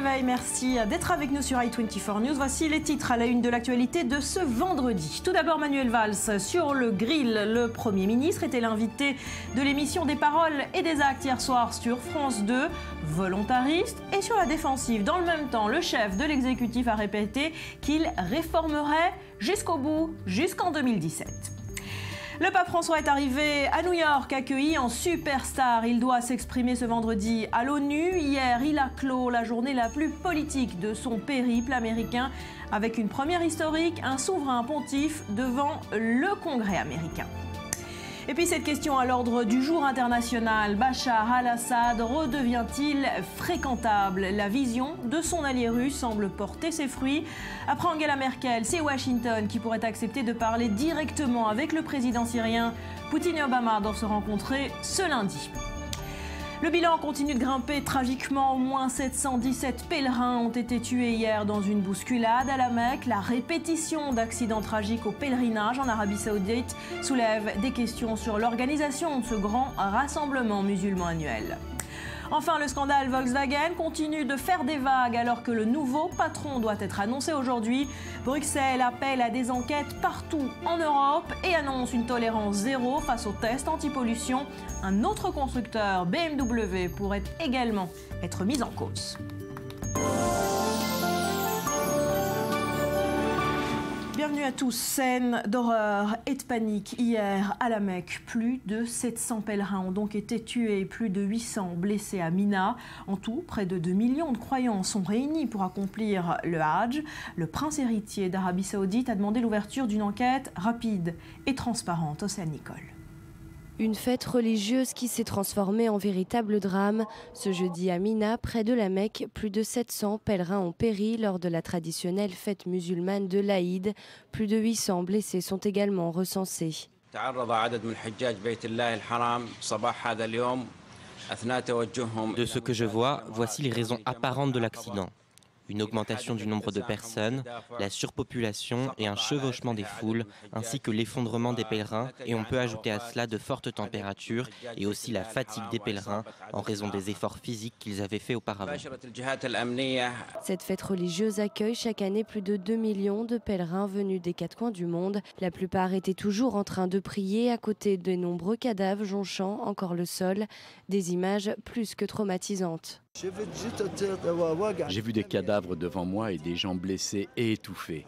réveil, merci d'être avec nous sur i24 News. Voici les titres à la une de l'actualité de ce vendredi. Tout d'abord, Manuel Valls sur le grill. Le Premier ministre était l'invité de l'émission des paroles et des actes hier soir sur France 2, volontariste et sur la défensive. Dans le même temps, le chef de l'exécutif a répété qu'il réformerait jusqu'au bout, jusqu'en 2017. Le pape François est arrivé à New York, accueilli en superstar. Il doit s'exprimer ce vendredi à l'ONU. Hier, il a clos la journée la plus politique de son périple américain avec une première historique, un souverain pontife devant le Congrès américain. Et puis cette question à l'ordre du jour international, Bachar al-Assad redevient-il fréquentable? La vision de son allié russe semble porter ses fruits. Après Angela Merkel, c'est Washington qui pourrait accepter de parler directement avec le président syrien. Poutine et Obama doivent se rencontrer ce lundi. Le bilan continue de grimper tragiquement. Au moins 717 pèlerins ont été tués hier dans une bousculade à la Mecque. La répétition d'accidents tragiques au pèlerinage en Arabie Saoudite soulève des questions sur l'organisation de ce grand rassemblement musulman annuel. Enfin, le scandale Volkswagen continue de faire des vagues alors que le nouveau patron doit être annoncé aujourd'hui. Bruxelles appelle à des enquêtes partout en Europe et annonce une tolérance zéro face aux tests anti-pollution. Un autre constructeur, BMW, pourrait également être mis en cause. Bienvenue à tous. Scène d'horreur et de panique hier à la Mecque. Plus de 700 pèlerins ont donc été tués, plus de 800 blessés à Mina. En tout, près de 2 millions de croyants sont réunis pour accomplir le Hajj. Le prince héritier d'Arabie Saoudite a demandé l'ouverture d'une enquête rapide et transparente. Océane Nicole. Une fête religieuse qui s'est transformée en véritable drame. Ce jeudi à Mina, près de la Mecque, plus de 700 pèlerins ont péri lors de la traditionnelle fête musulmane de l'Aïd. Plus de 800 blessés sont également recensés. De ce que je vois, voici les raisons apparentes de l'accident. Une augmentation du nombre de personnes, la surpopulation et un chevauchement des foules, ainsi que l'effondrement des pèlerins. Et on peut ajouter à cela de fortes températures et aussi la fatigue des pèlerins en raison des efforts physiques qu'ils avaient faits auparavant. Cette fête religieuse accueille chaque année plus de 2 millions de pèlerins venus des 4 coins du monde. La plupart étaient toujours en train de prier à côté de nombreux cadavres jonchant encore le sol. Des images plus que traumatisantes. J'ai vu des cadavres devant moi et des gens blessés et étouffés.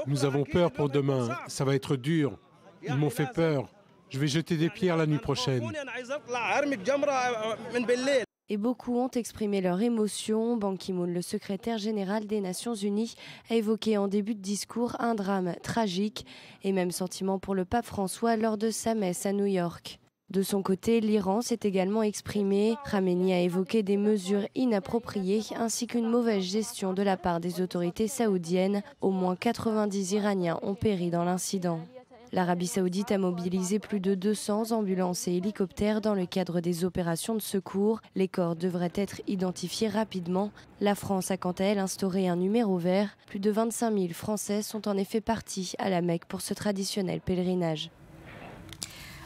Nous avons peur pour demain, ça va être dur. Ils m'ont fait peur. Je vais jeter des pierres la nuit prochaine. Et beaucoup ont exprimé leur émotion. Ban Ki-moon, le secrétaire général des Nations Unies, a évoqué en début de discours un drame tragique et même sentiment pour le pape François lors de sa messe à New York. De son côté, l'Iran s'est également exprimé. Khamenei a évoqué des mesures inappropriées ainsi qu'une mauvaise gestion de la part des autorités saoudiennes. Au moins 90 Iraniens ont péri dans l'incident. L'Arabie Saoudite a mobilisé plus de 200 ambulances et hélicoptères dans le cadre des opérations de secours. Les corps devraient être identifiés rapidement. La France a quant à elle instauré un numéro vert. Plus de 25 000 Français sont en effet partis à la Mecque pour ce traditionnel pèlerinage.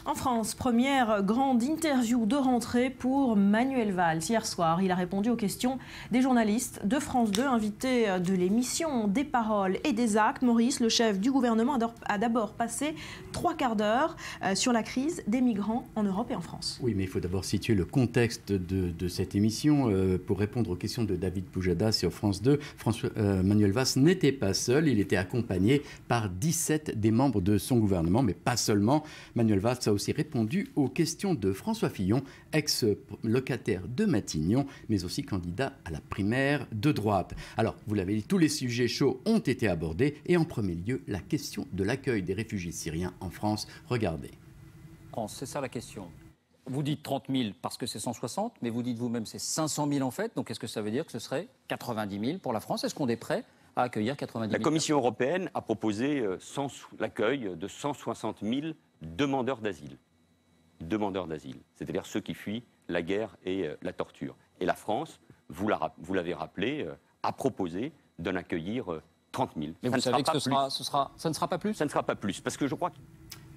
En France, première grande interview de rentrée pour Manuel Valls. Hier soir, il a répondu aux questions des journalistes de France 2, invité de l'émission des paroles et des actes. Maurice, le chef du gouvernement, a d'abord passé 3 quarts d'heure sur la crise des migrants en Europe et en France. Oui, mais il faut d'abord situer le contexte de cette émission. Pour répondre aux questions de David Poujada sur France 2, Manuel Valls n'était pas seul, il était accompagné par 17 des membres de son gouvernement, mais pas seulement. Manuel Valls a aussi répondu aux questions de François Fillon, ex-locataire de Matignon, mais aussi candidat à la primaire de droite. Alors, vous l'avez dit, tous les sujets chauds ont été abordés, et en premier lieu, la question de l'accueil des réfugiés syriens en France. Regardez. France, c'est ça la question. Vous dites 30 000 parce que c'est 160, mais vous dites vous-même c'est 500 000 en fait, donc est-ce que ça veut dire que ce serait 90 000 pour la France? Est-ce qu'on est prêt à accueillir 90 000? La Commission européenne a proposé l'accueil de 160 000 demandeurs d'asile. Demandeurs d'asile, c'est-à-dire ceux qui fuient la guerre et la torture. Et la France, vous l'avez rappelé, a proposé d'en accueillir 30 000. Mais vous savez que ça ne sera pas plus? Ça ne sera pas plus, parce que je crois que...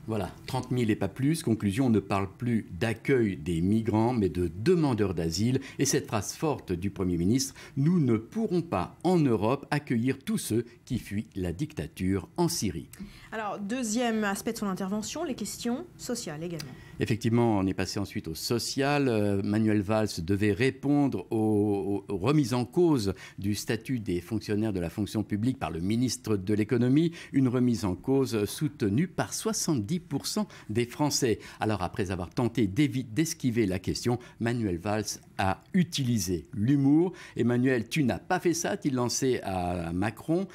Voilà, 30 000 et pas plus. Conclusion, on ne parle plus d'accueil des migrants, mais de demandeurs d'asile. Et cette phrase forte du Premier ministre, nous ne pourrons pas en Europe accueillir tous ceux qui fuient la dictature en Syrie. Alors, deuxième aspect de son intervention, les questions sociales également. Effectivement, on est passé ensuite au social. Manuel Valls devait répondre aux remises en cause du statut des fonctionnaires de la fonction publique par le ministre de l'économie. Une remise en cause soutenue par 70% des Français. Alors, après avoir tenté d'esquiver la question, Manuel Valls a utilisé l'humour. Emmanuel, tu n'as pas fait ça, a-t-il lancé à Macron.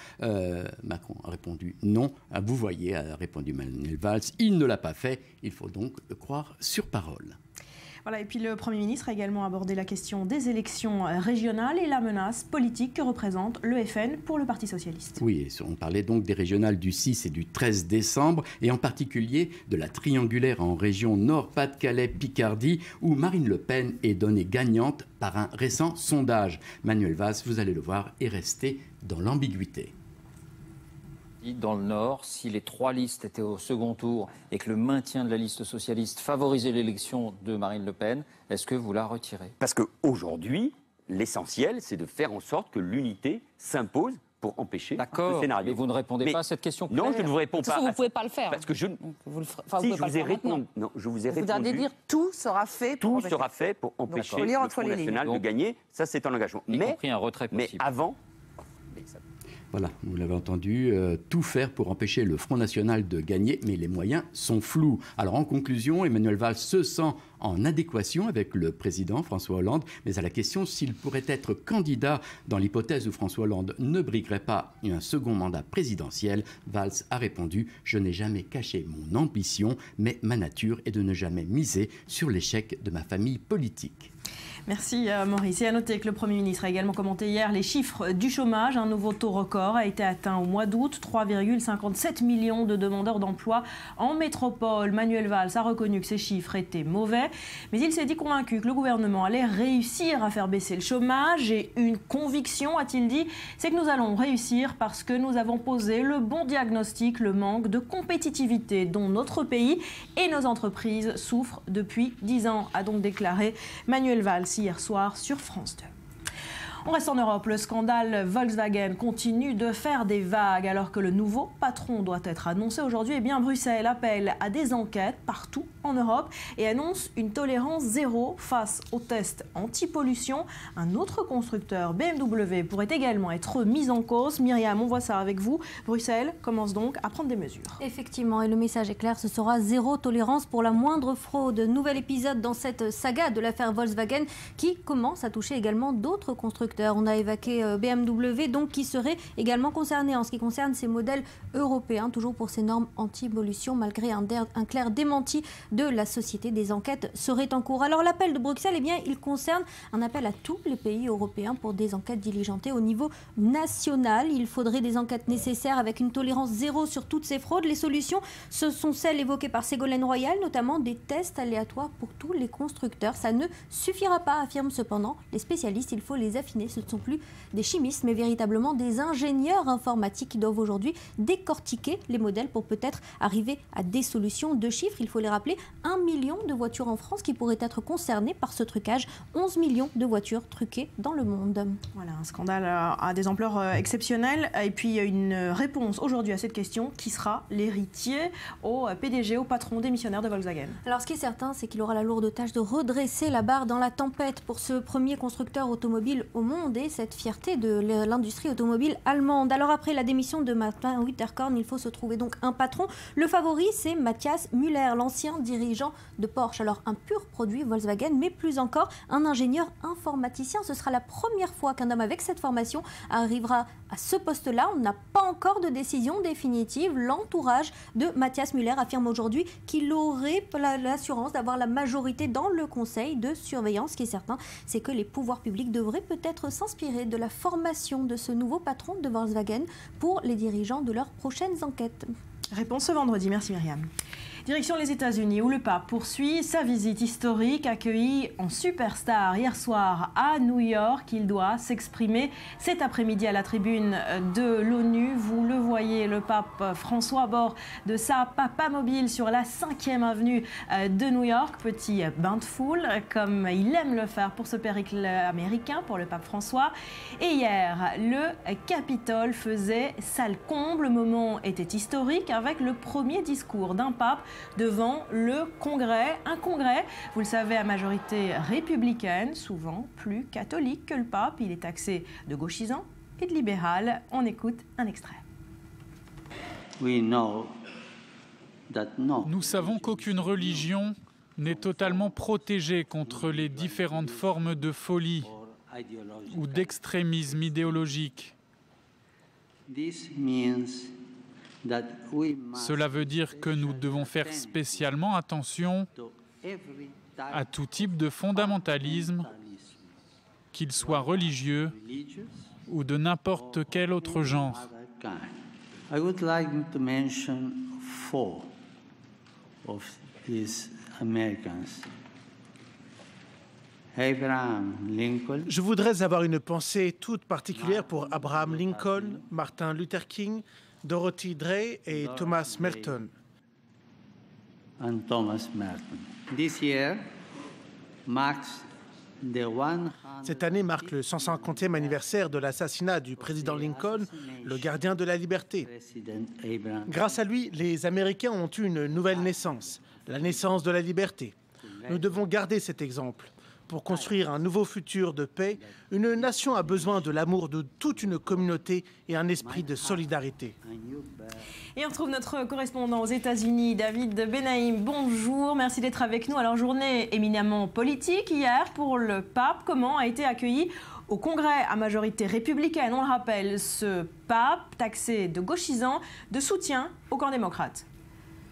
Macron a répondu non. Vous voyez, a répondu Manuel Valls. Il ne l'a pas fait. Il faut donc le croire sur parole. Voilà, et puis le Premier ministre a également abordé la question des élections régionales et la menace politique que représente le FN pour le Parti socialiste. Oui, on parlait donc des régionales du 6 et du 13 décembre, et en particulier de la triangulaire en région Nord-Pas-de-Calais-Picardie, où Marine Le Pen est donnée gagnante par un récent sondage. Manuel Valls, vous allez le voir, est resté dans l'ambiguïté. Dans le Nord, si les 3 listes étaient au second tour et que le maintien de la liste socialiste favorisait l'élection de Marine Le Pen, est-ce que vous la retirez? Parce qu'aujourd'hui, l'essentiel, c'est de faire en sorte que l'unité s'impose pour empêcher ce scénario. Mais vous ne répondez pas à cette question. Non, je ne vous réponds pas. Vous ne pouvez pas le faire. Parce que je... Vous vous ai répondu. Non, je vous ai répondu. Vous allez dire tout sera fait pour empêcher le Front National de gagner. Ça, c'est un engagement. Mais un retrait possible. Mais avant... Voilà, vous l'avez entendu, tout faire pour empêcher le Front National de gagner, mais les moyens sont flous. Alors en conclusion, Emmanuel Valls se sent en adéquation avec le président François Hollande, mais à la question s'il pourrait être candidat dans l'hypothèse où François Hollande ne briguerait pas un second mandat présidentiel, Valls a répondu « Je n'ai jamais caché mon ambition, mais ma nature est de ne jamais miser sur l'échec de ma famille politique ». Merci Maurice. Et à noter que le Premier ministre a également commenté hier les chiffres du chômage. Un nouveau taux record a été atteint au mois d'août. 3,57 millions de demandeurs d'emploi en métropole. Manuel Valls a reconnu que ces chiffres étaient mauvais. Mais il s'est dit convaincu que le gouvernement allait réussir à faire baisser le chômage. Et une conviction, a-t-il dit, c'est que nous allons réussir parce que nous avons posé le bon diagnostic, le manque de compétitivité dont notre pays et nos entreprises souffrent depuis 10 ans, a donc déclaré Manuel Valls hier soir sur France 2. On reste en Europe. Le scandale Volkswagen continue de faire des vagues alors que le nouveau patron doit être annoncé aujourd'hui. Eh bien, Bruxelles appelle à des enquêtes partout en Europe et annonce une tolérance zéro face aux tests anti-pollution. Un autre constructeur, BMW, pourrait également être mis en cause. Myriam, on voit ça avec vous. Bruxelles commence donc à prendre des mesures. Effectivement, et le message est clair, ce sera zéro tolérance pour la moindre fraude. Nouvel épisode dans cette saga de l'affaire Volkswagen qui commence à toucher également d'autres constructeurs. On a évoqué BMW, donc, qui serait également concerné en ce qui concerne ces modèles européens, toujours pour ces normes anti-pollution, malgré un clair démenti de la société. Des enquêtes seraient en cours. Alors l'appel de Bruxelles, eh bien, il concerne un appel à tous les pays européens pour des enquêtes diligentées au niveau national. Il faudrait des enquêtes nécessaires avec une tolérance zéro sur toutes ces fraudes. Les solutions, ce sont celles évoquées par Ségolène Royal, notamment des tests aléatoires pour tous les constructeurs. Ça ne suffira pas, affirment cependant les spécialistes. Il faut les affiner. Ce ne sont plus des chimistes, mais véritablement des ingénieurs informatiques qui doivent aujourd'hui décortiquer les modèles pour peut-être arriver à des solutions. De chiffres, il faut les rappeler, 1 million de voitures en France qui pourraient être concernées par ce trucage, 11 millions de voitures truquées dans le monde. Voilà, un scandale à des ampleurs exceptionnelles. Et puis une réponse aujourd'hui à cette question, qui sera l'héritier au PDG, au patron démissionnaire de Volkswagen? Alors ce qui est certain, c'est qu'il aura la lourde tâche de redresser la barre dans la tempête pour ce premier constructeur automobile au monde et cette fierté de l'industrie automobile allemande. Alors après la démission de Martin Winterkorn, il faut se trouver donc un patron. Le favori, c'est Matthias Müller, l'ancien dirigeant de Porsche. Alors un pur produit Volkswagen, mais plus encore un ingénieur informaticien. Ce sera la première fois qu'un homme avec cette formation arrivera à ce poste-là. On n'a pas encore de décision définitive. L'entourage de Matthias Müller affirme aujourd'hui qu'il aurait l'assurance d'avoir la majorité dans le conseil de surveillance. Ce qui est certain, c'est que les pouvoirs publics devraient peut-être s'inspirer de la formation de ce nouveau patron de Volkswagen pour les dirigeants de leurs prochaines enquêtes. Réponse ce vendredi. Merci Myriam. Direction les États-Unis où le pape poursuit sa visite historique, accueilli en superstar hier soir à New York. Il doit s'exprimer cet après-midi à la tribune de l'ONU. Vous le voyez, le pape François à bord de sa papamobile sur la 5e avenue de New York. Petit bain de foule, comme il aime le faire pour ce périple américain, pour le pape François. Et hier, le Capitole faisait salle comble. Le moment était historique avec le premier discours d'un pape devant le Congrès. Un Congrès, vous le savez, à majorité républicaine, souvent plus catholique que le pape. Il est taxé de gauchisant et de libéral. On écoute un extrait. Nous savons qu'aucune religion n'est totalement protégée contre les différentes formes de folie ou d'extrémisme idéologique. Cela veut dire que nous devons faire spécialement attention à tout type de fondamentalisme, qu'il soit religieux ou de n'importe quel autre genre. I would like to mention 4 of these Americans. Abraham Lincoln. Je voudrais avoir une pensée toute particulière pour Abraham Lincoln, Martin Luther King, Dorothy Day et Thomas Merton. And Thomas Merton. This year marks the Cette année marque le 150e anniversaire de l'assassinat du président Lincoln, le gardien de la liberté. Grâce à lui, les Américains ont eu une nouvelle naissance, la naissance de la liberté. Nous devons garder cet exemple. Pour construire un nouveau futur de paix, une nation a besoin de l'amour de toute une communauté et un esprit de solidarité. Et on retrouve notre correspondant aux États-Unis, David Benaïm. Bonjour, merci d'être avec nous. Alors, journée éminemment politique hier pour le pape. Comment a été accueilli au Congrès à majorité républicaine? On le rappelle, ce pape taxé de gauchisant, de soutien au camp démocrate.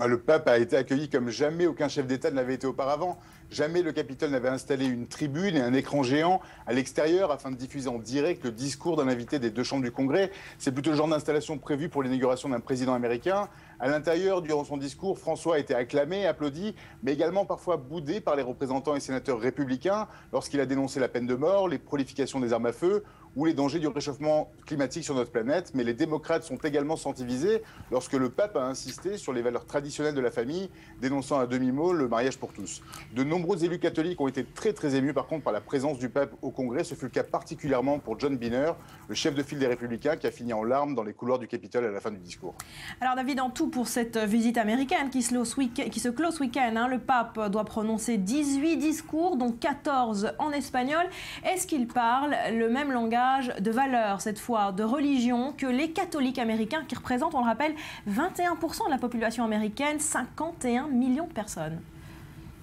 Le pape a été accueilli comme jamais aucun chef d'État ne l'avait été auparavant. Jamais le Capitole n'avait installé une tribune et un écran géant à l'extérieur afin de diffuser en direct le discours d'un invité des deux chambres du Congrès. C'est plutôt le genre d'installation prévue pour l'inauguration d'un président américain. À l'intérieur, durant son discours, François a été acclamé, applaudi, mais également parfois boudé par les représentants et sénateurs républicains lorsqu'il a dénoncé la peine de mort, les proliférations des armes à feu ou les dangers du réchauffement climatique sur notre planète. Mais les démocrates sont également sentis visés lorsque le pape a insisté sur les valeurs traditionnelles de la famille, dénonçant à demi-mot le mariage pour tous. De nombreux élus catholiques ont été très émus par contre par la présence du pape au Congrès. Ce fut le cas particulièrement pour John Boehner, le chef de file des Républicains, qui a fini en larmes dans les couloirs du Capitole à la fin du discours. Alors David, en tout pour cette visite américaine qui se clôt ce week-end, le pape doit prononcer 18 discours, dont 14 en espagnol. Est-ce qu'il parle le même langage de valeurs, cette fois de religion, que les catholiques américains qui représentent, on le rappelle, 21% de la population américaine, 51 millions de personnes?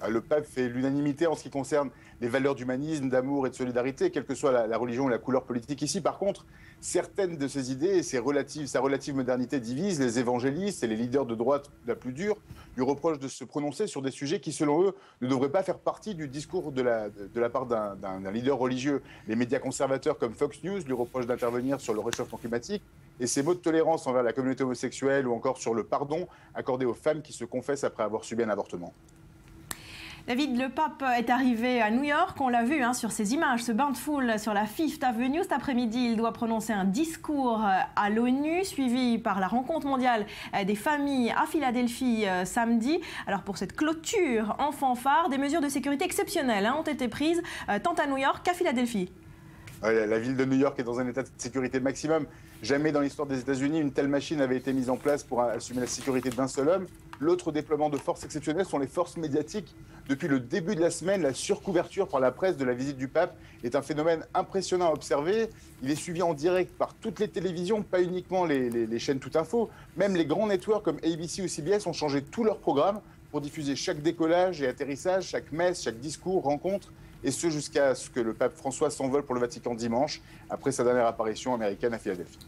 Le pape fait l'unanimité en ce qui concerne les valeurs d'humanisme, d'amour et de solidarité, quelle que soit la religion et la couleur politique ici. Par contre, certaines de ces idées et sa relative modernité divisent les évangélistes et les leaders de droite la plus dure lui reprochent de se prononcer sur des sujets qui, selon eux, ne devraient pas faire partie du discours de la part d'un leader religieux. Les médias conservateurs comme Fox News lui reprochent d'intervenir sur le réchauffement climatique et ses mots de tolérance envers la communauté homosexuelle ou encore sur le pardon accordé aux femmes qui se confessent après avoir subi un avortement. David, le pape est arrivé à New York, on l'a vu sur ces images, ce bain de foule sur la Fifth Avenue. Cet après-midi, il doit prononcer un discours à l'ONU, suivi par la rencontre mondiale des familles à Philadelphie samedi. Alors pour cette clôture en fanfare, des mesures de sécurité exceptionnelles ont été prises tant à New York qu'à Philadelphie. La ville de New York est dans un état de sécurité maximum. Jamais dans l'histoire des États-Unis, une telle machine avait été mise en place pour assumer la sécurité d'un seul homme. L'autre déploiement de forces exceptionnelles sont les forces médiatiques. Depuis le début de la semaine, la surcouverture par la presse de la visite du pape est un phénomène impressionnant à observer. Il est suivi en direct par toutes les télévisions, pas uniquement les chaînes Tout Info. Même les grands networks comme ABC ou CBS ont changé tous leurs programmes pour diffuser chaque décollage et atterrissage, chaque messe, chaque discours, rencontre. et ce jusqu'à ce que le pape François s'envole pour le Vatican dimanche, après sa dernière apparition américaine à Philadelphie.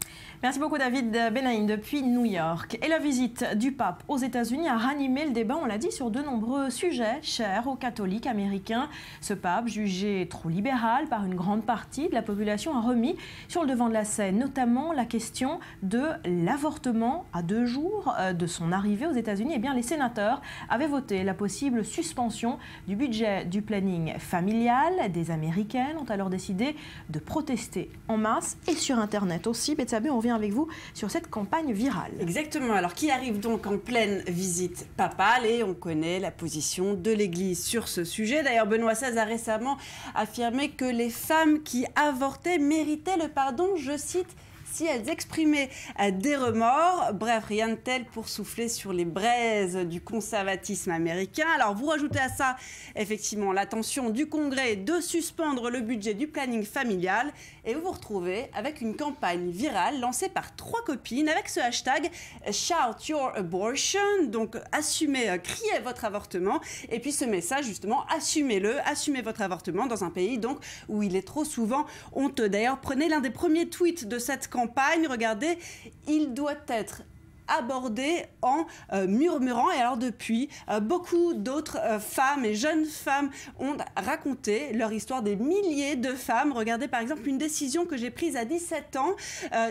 Merci beaucoup David Benaïm depuis New York. Et la visite du pape aux États-Unis a ranimé le débat, on l'a dit, sur de nombreux sujets chers aux catholiques américains. Ce pape, jugé trop libéral par une grande partie de la population, a remis sur le devant de la scène notamment la question de l'avortement. À 2 jours de son arrivée aux États-Unis, eh bien, les sénateurs avaient voté la possible suspension du budget du planning familial. Des Américaines ont alors décidé de protester en masse et sur Internet aussi. Betsabé, on revient avec vous sur cette campagne virale. Exactement. Alors, qui arrive donc en pleine visite papale et on connaît la position de l'Église sur ce sujet. D'ailleurs, Benoît XVI a récemment affirmé que les femmes qui avortaient méritaient le pardon, je cite, si elles exprimaient des remords. Bref, rien de tel pour souffler sur les braises du conservatisme américain. Alors, vous rajoutez à ça, effectivement, l'intention du Congrès de suspendre le budget du planning familial et vous vous retrouvez avec une campagne virale lancée par 3 copines avec ce hashtag « Shout your abortion », donc assumez, criez votre avortement, et puis ce message, justement, assumez-le, assumez votre avortement dans un pays donc où il est trop souvent honteux. D'ailleurs, prenez l'un des premiers tweets de cette campagne, regardez, il doit être abordé en murmurant. Et alors depuis, beaucoup d'autres femmes et jeunes femmes ont raconté leur histoire, des milliers de femmes. Regardez par exemple une décision que j'ai prise à 17 ans,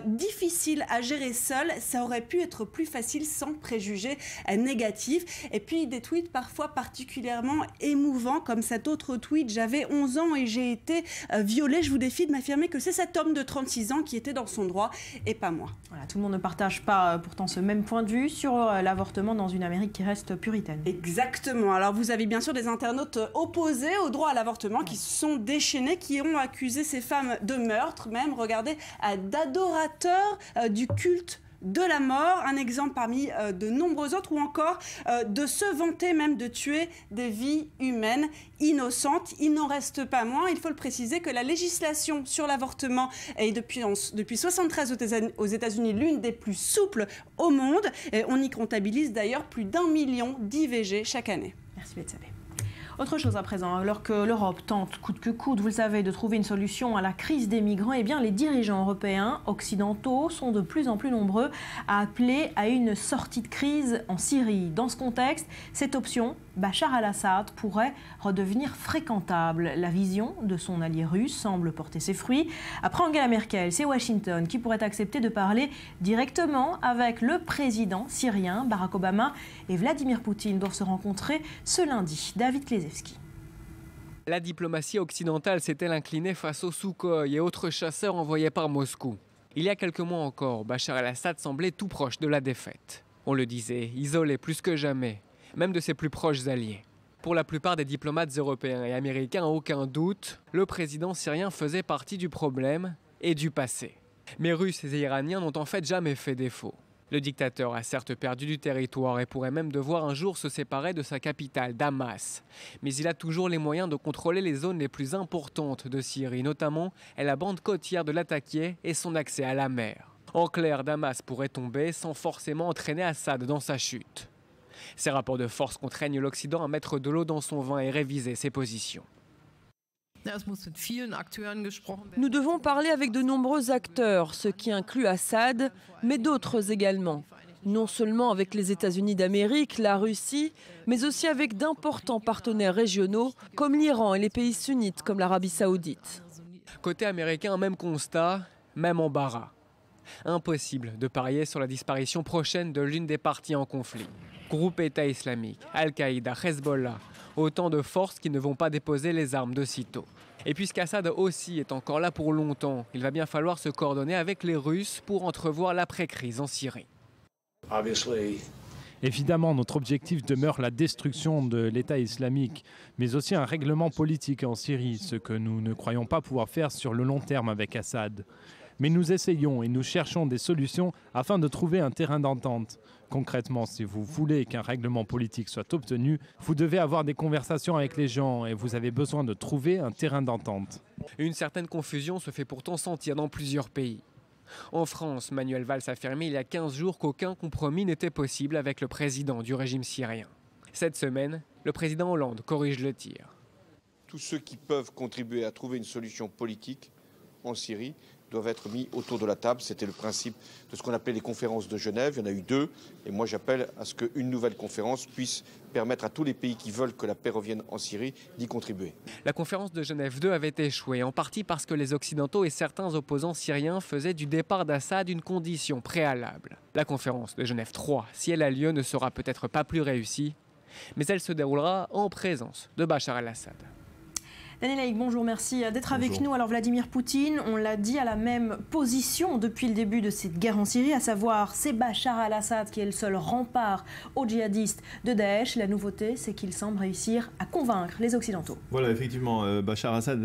difficile à gérer seule, ça aurait pu être plus facile sans préjugés négatifs. Et puis des tweets parfois particulièrement émouvants, comme cet autre tweet: j'avais 11 ans et j'ai été violée, je vous défie de m'affirmer que c'est cet homme de 36 ans qui était dans son droit et pas moi. Voilà, tout le monde ne partage pas pourtant ce même point de vue sur l'avortement dans une Amérique qui reste puritaine. Exactement. Alors vous avez bien sûr des internautes opposés au droit à l'avortement qui se sont déchaînés, qui ont accusé ces femmes de meurtre, même, regardez, d'adorateurs du culte de la mort, un exemple parmi de nombreux autres, ou encore de se vanter même de tuer des vies humaines innocentes. Il n'en reste pas moins, il faut le préciser, que la législation sur l'avortement est depuis 1973 aux États-Unis l'une des plus souples au monde. Et on y comptabilise d'ailleurs plus d'1 million d'IVG chaque année. Merci Betsabé. Autre chose à présent, alors que l'Europe tente coûte que coûte, vous le savez, de trouver une solution à la crise des migrants, eh bien les dirigeants européens occidentaux sont de plus en plus nombreux à appeler à une sortie de crise en Syrie. Dans ce contexte, cette option, Bachar al-Assad, pourrait redevenir fréquentable. La vision de son allié russe semble porter ses fruits. Après Angela Merkel, c'est Washington qui pourrait accepter de parler directement avec le président syrien. Barack Obama et Vladimir Poutine doivent se rencontrer ce lundi. David Klezewski. La diplomatie occidentale s'est-elle inclinée face aux Soukhoi et autres chasseurs envoyés par Moscou? Il y a quelques mois encore, Bachar al-Assad semblait tout proche de la défaite. On le disait, isolé plus que jamais, même de ses plus proches alliés. Pour la plupart des diplomates européens et américains, aucun doute, le président syrien faisait partie du problème et du passé. Mais Russes et Iraniens n'ont en fait jamais fait défaut. Le dictateur a certes perdu du territoire et pourrait même devoir un jour se séparer de sa capitale, Damas. Mais il a toujours les moyens de contrôler les zones les plus importantes de Syrie, notamment la bande côtière de Latakia et son accès à la mer. En clair, Damas pourrait tomber sans forcément entraîner Assad dans sa chute. Ces rapports de force contraignent l'Occident à mettre de l'eau dans son vin et réviser ses positions. Nous devons parler avec de nombreux acteurs, ce qui inclut Assad, mais d'autres également. Non seulement avec les États-Unis d'Amérique, la Russie, mais aussi avec d'importants partenaires régionaux comme l'Iran et les pays sunnites comme l'Arabie saoudite. Côté américain, même constat, même embarras. Impossible de parier sur la disparition prochaine de l'une des parties en conflit. Groupe État islamique, Al-Qaïda, Hezbollah, autant de forces qui ne vont pas déposer les armes de sitôt. Et puisqu'Assad aussi est encore là pour longtemps, il va bien falloir se coordonner avec les Russes pour entrevoir l'après-crise en Syrie. Évidemment, notre objectif demeure la destruction de l'État islamique, mais aussi un règlement politique en Syrie, ce que nous ne croyons pas pouvoir faire sur le long terme avec Assad. Mais nous essayons et nous cherchons des solutions afin de trouver un terrain d'entente. Concrètement, si vous voulez qu'un règlement politique soit obtenu, vous devez avoir des conversations avec les gens et vous avez besoin de trouver un terrain d'entente. Une certaine confusion se fait pourtant sentir dans plusieurs pays. En France, Manuel Valls a affirmé il y a 15 jours qu'aucun compromis n'était possible avec le président du régime syrien. Cette semaine, le président Hollande corrige le tir. tous ceux qui peuvent contribuer à trouver une solution politique en Syrie doivent être mis autour de la table. C'était le principe de ce qu'on appelait les conférences de Genève. Il y en a eu 2. Et moi, j'appelle à ce qu'une nouvelle conférence puisse permettre à tous les pays qui veulent que la paix revienne en Syrie d'y contribuer. La conférence de Genève 2 avait échoué, en partie parce que les Occidentaux et certains opposants syriens faisaient du départ d'Assad une condition préalable. La conférence de Genève 3, si elle a lieu, ne sera peut-être pas plus réussie, mais elle se déroulera en présence de Bachar el-Assad. Daniel Haïk, bonjour, merci d'être avec nous. Alors Vladimir Poutine, on l'a dit, a la même position depuis le début de cette guerre en Syrie, à savoir c'est Bachar al-Assad qui est le seul rempart aux djihadistes de Daesh. La nouveauté, c'est qu'il semble réussir à convaincre les Occidentaux. Voilà, effectivement, Bachar al-Assad,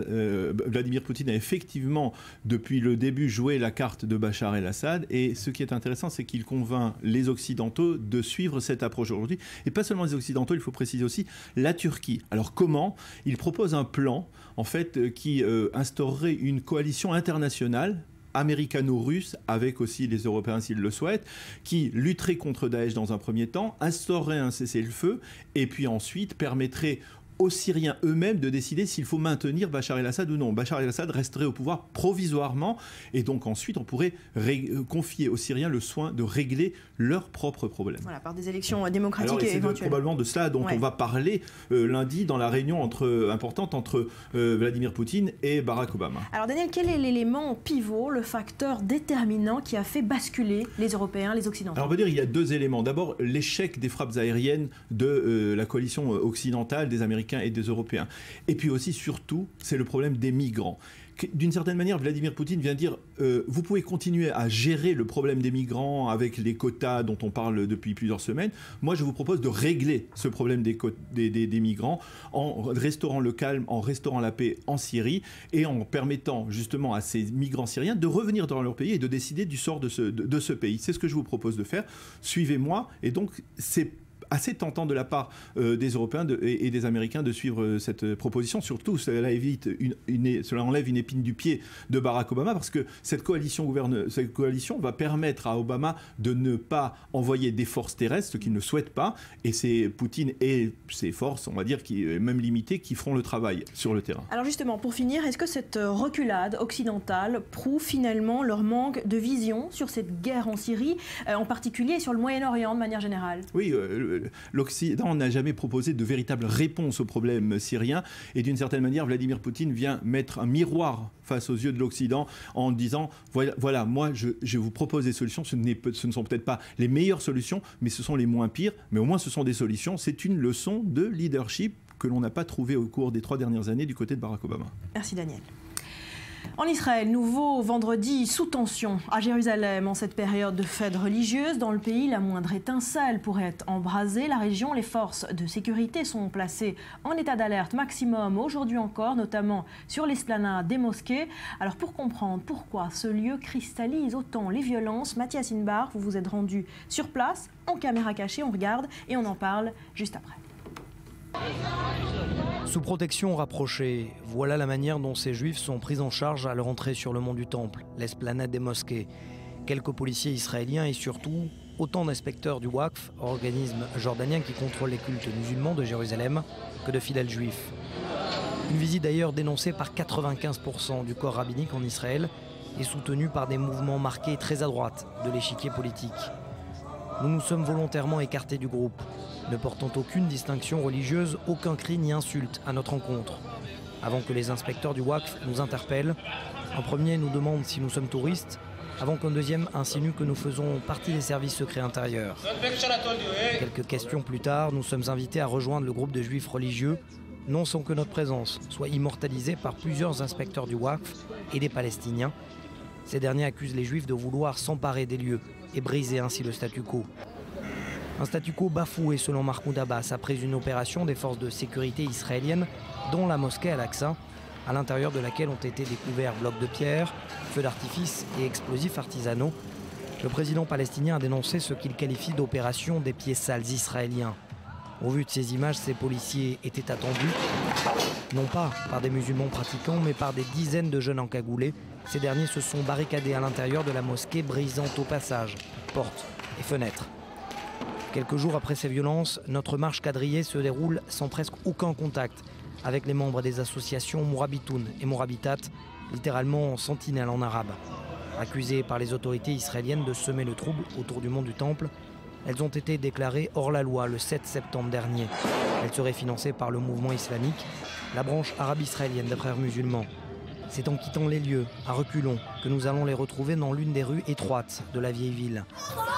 Vladimir Poutine a effectivement, depuis le début, joué la carte de Bachar el-Assad. Et ce qui est intéressant, c'est qu'il convainc les Occidentaux de suivre cette approche aujourd'hui. Et pas seulement les Occidentaux, il faut préciser aussi la Turquie. Alors comment? Il propose un plan en fait, qui instaurerait une coalition internationale américano-russe, avec aussi les Européens s'ils le souhaitent, qui lutterait contre Daesh dans un premier temps, instaurerait un cessez-le-feu, et puis ensuite permettrait aux Syriens eux-mêmes de décider s'il faut maintenir Bachar el-Assad ou non. Bachar el-Assad resterait au pouvoir provisoirement, et donc ensuite on pourrait confier aux Syriens le soin de régler leurs propres problèmes. Voilà, par des élections démocratiques. Alors, et éventuelles. C'est probablement de cela dont on va parler lundi dans la réunion importante entre Vladimir Poutine et Barack Obama. Alors Daniel, quel est l'élément pivot, le facteur déterminant qui a fait basculer les Européens, les Occidentaux? Alors on peut dire qu'il y a 2 éléments. D'abord, l'échec des frappes aériennes de la coalition occidentale, des Américains et des Européens. Et puis aussi, surtout, c'est le problème des migrants. D'une certaine manière, Vladimir Poutine vient dire vous pouvez continuer à gérer le problème des migrants avec les quotas dont on parle depuis plusieurs semaines. Moi, je vous propose de régler ce problème des migrants en restaurant le calme, en restaurant la paix en Syrie et en permettant justement à ces migrants syriens de revenir dans leur pays et de décider du sort de ce pays. C'est ce que je vous propose de faire. Suivez-moi. Et donc, c'est assez tentant de la part des Européens et des Américains de suivre cette proposition. Surtout, cela enlève une épine du pied de Barack Obama parce que cette coalition va permettre à Obama de ne pas envoyer des forces terrestres, ce qu'il ne souhaite pas. Et c'est Poutine et ses forces, on va dire, même limitées, qui feront le travail sur le terrain. Alors justement, pour finir, est-ce que cette reculade occidentale prouve finalement leur manque de vision sur cette guerre en Syrie, en particulier sur le Moyen-Orient de manière générale? Oui, l'Occident n'a jamais proposé de véritable réponse au problème syrien et d'une certaine manière, Vladimir Poutine vient mettre un miroir face aux yeux de l'Occident en disant voilà, moi je vous propose des solutions, ce ne sont peut-être pas les meilleures solutions, mais ce sont les moins pires, mais au moins ce sont des solutions. C'est une leçon de leadership que l'on n'a pas trouvée au cours des 3 dernières années du côté de Barack Obama. Merci Daniel. En Israël, nouveau vendredi sous tension à Jérusalem en cette période de fête religieuse. Dans le pays, la moindre étincelle pourrait être embrasée. La région, les forces de sécurité sont placées en état d'alerte maximum aujourd'hui encore, notamment sur l'esplanade des mosquées. Alors pour comprendre pourquoi ce lieu cristallise autant les violences, Mathias Inbar, vous vous êtes rendu sur place, en caméra cachée, on regarde et on en parle juste après. Sous protection rapprochée, voilà la manière dont ces juifs sont pris en charge à leur entrée sur le mont du Temple, l'esplanade des mosquées. Quelques policiers israéliens et surtout autant d'inspecteurs du Waqf, organisme jordanien qui contrôle les cultes musulmans de Jérusalem, que de fidèles juifs. Une visite d'ailleurs dénoncée par 95% du corps rabbinique en Israël et soutenue par des mouvements marqués très à droite de l'échiquier politique. Nous nous sommes volontairement écartés du groupe, ne portant aucune distinction religieuse, aucun cri ni insulte à notre encontre. Avant que les inspecteurs du Waqf nous interpellent, un premier nous demande si nous sommes touristes, avant qu'un deuxième insinue que nous faisons partie des services secrets intérieurs. Quelques questions plus tard, nous sommes invités à rejoindre le groupe de juifs religieux, non sans que notre présence soit immortalisée par plusieurs inspecteurs du Waqf et des Palestiniens. Ces derniers accusent les juifs de vouloir s'emparer des lieux et briser ainsi le statu quo. Un statu quo bafoué selon Mahmoud Abbas après une opération des forces de sécurité israéliennes dont la mosquée Al-Aqsa, à l'intérieur de laquelle ont été découverts blocs de pierre, feux d'artifice et explosifs artisanaux. Le président palestinien a dénoncé ce qu'il qualifie d'opération des pieds sales israéliens. Au vu de ces images, ces policiers étaient attendus, non pas par des musulmans pratiquants, mais par des dizaines de jeunes encagoulés. Ces derniers se sont barricadés à l'intérieur de la mosquée, brisant au passage portes et fenêtres. Quelques jours après ces violences, notre marche quadrillée se déroule sans presque aucun contact avec les membres des associations Mourabitoun et Mourabitat, littéralement sentinelle en arabe. Accusées par les autorités israéliennes de semer le trouble autour du mont du Temple, elles ont été déclarées hors la loi le 7 septembre dernier. Elles seraient financées par le mouvement islamique, la branche arabe israélienne des Frères musulmans. C'est en quittant les lieux, à reculons, que nous allons les retrouver dans l'une des rues étroites de la vieille ville.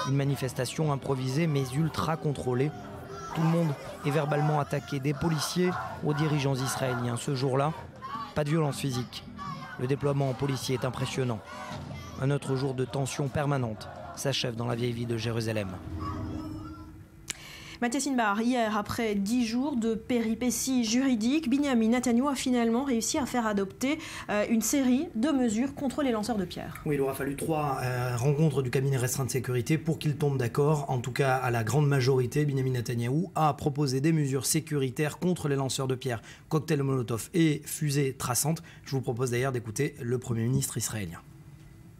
Une manifestation improvisée mais ultra contrôlée. Tout le monde est verbalement attaqué, des policiers aux dirigeants israéliens. Ce jour-là, pas de violence physique. Le déploiement policier est impressionnant. Un autre jour de tension permanente s'achève dans la vieille ville de Jérusalem. Mathias Inbar, hier, après 10 jours de péripéties juridiques, Binyamin Netanyahou a finalement réussi à faire adopter une série de mesures contre les lanceurs de pierres. Oui, il aura fallu 3 rencontres du cabinet restreint de sécurité pour qu'ils tombent d'accord. En tout cas, à la grande majorité, Binyamin Netanyahou a proposé des mesures sécuritaires contre les lanceurs de pierres, cocktails Molotov et fusées traçantes. Je vous propose d'ailleurs d'écouter le Premier ministre israélien.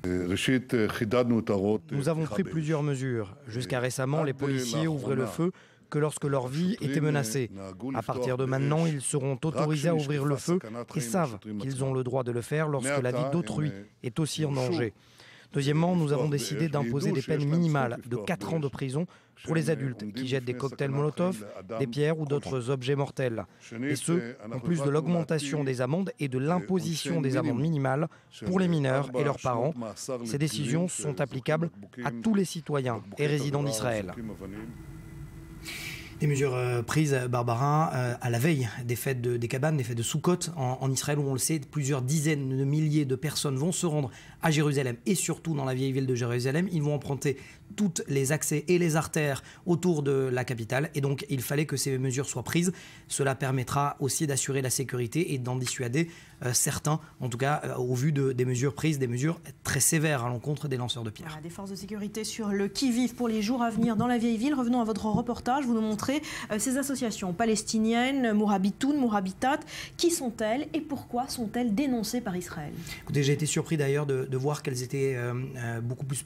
Nous avons pris plusieurs mesures. Jusqu'à récemment, les policiers ouvraient le feu que lorsque leur vie était menacée. À partir de maintenant, ils seront autorisés à ouvrir le feu et savent qu'ils ont le droit de le faire lorsque la vie d'autrui est aussi en danger. Deuxièmement, nous avons décidé d'imposer des peines minimales de 4 ans de prison pour les adultes qui jettent des cocktails Molotov, des pierres ou d'autres objets mortels. Et ce, en plus de l'augmentation des amendes et de l'imposition des amendes minimales pour les mineurs et leurs parents. Ces décisions sont applicables à tous les citoyens et résidents d'Israël. Des mesures prises, Barbara, à la veille des fêtes des cabanes, des fêtes de Sukkot en Israël, où on le sait, plusieurs dizaines de milliers de personnes vont se rendre à Jérusalem et surtout dans la vieille ville de Jérusalem. Ils vont emprunter tous les accès et les artères autour de la capitale et donc il fallait que ces mesures soient prises. Cela permettra aussi d'assurer la sécurité et d'en dissuader certains, en tout cas au vu des mesures prises, des mesures très sévères à l'encontre des lanceurs de pierres. Voilà, des forces de sécurité sur le qui-vive pour les jours à venir dans la vieille ville. Revenons à votre reportage, vous nous montrez ces associations palestiniennes, Mourabitoun, Mourabitat. Qui sont-elles et pourquoi sont-elles dénoncées par Israël? Écoutez, j'ai été surpris d'ailleurs de voir qu'elles étaient beaucoup plus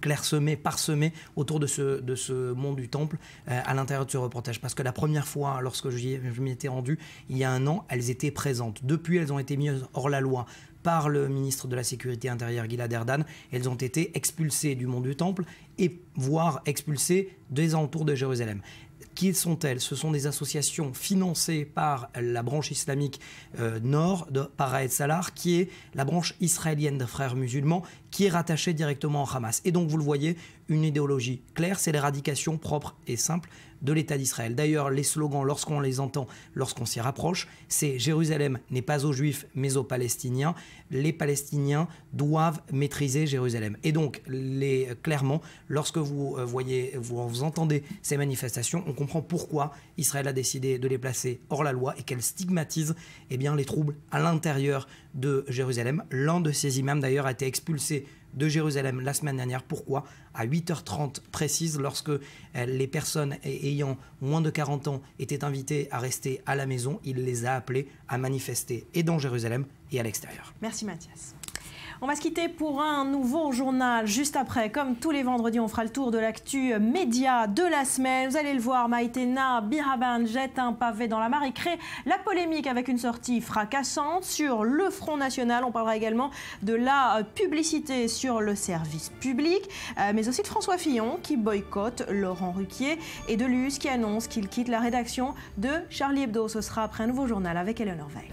clairsemées, parsemées autour de ce mont du Temple à l'intérieur de ce reportage. Parce que la première fois, lorsque je m'y étais rendu, il y a un an, elles étaient présentes. Depuis, elles ont été mises hors la loi par le ministre de la Sécurité intérieure, Gilad Erdan. Elles ont été expulsées du mont du Temple et voire expulsées des alentours de Jérusalem. Qui sont-elles? Ce sont des associations financées par la branche islamique nord, par Raed Salar, qui est la branche israélienne des Frères musulmans, qui est rattachée directement au Hamas. Et donc, vous le voyez, une idéologie claire, c'est l'éradication propre et simple de l'État d'Israël. D'ailleurs, les slogans, lorsqu'on les entend, lorsqu'on s'y rapproche, c'est « Jérusalem n'est pas aux Juifs, mais aux Palestiniens. Les Palestiniens doivent maîtriser Jérusalem ». Et donc, clairement, lorsque vous entendez ces manifestations, on comprend pourquoi Israël a décidé de les placer hors la loi et qu'elle stigmatise les troubles à l'intérieur de Jérusalem. L'un de ces imams, d'ailleurs, a été expulsé de Jérusalem la semaine dernière. Pourquoi? À 8h30 précise, lorsque les personnes ayant moins de 40 ans étaient invitées à rester à la maison, il les a appelés à manifester et dans Jérusalem et à l'extérieur. Merci Mathias. On va se quitter pour un nouveau journal juste après. Comme tous les vendredis, on fera le tour de l'actu média de la semaine. Vous allez le voir, Maïtena Biraban jette un pavé dans la mare et crée la polémique avec une sortie fracassante sur le Front National. On parlera également de la publicité sur le service public, mais aussi de François Fillon qui boycotte Laurent Ruquier et de Luz qui annonce qu'il quitte la rédaction de Charlie Hebdo. Ce sera après un nouveau journal avec Eleanor Veil.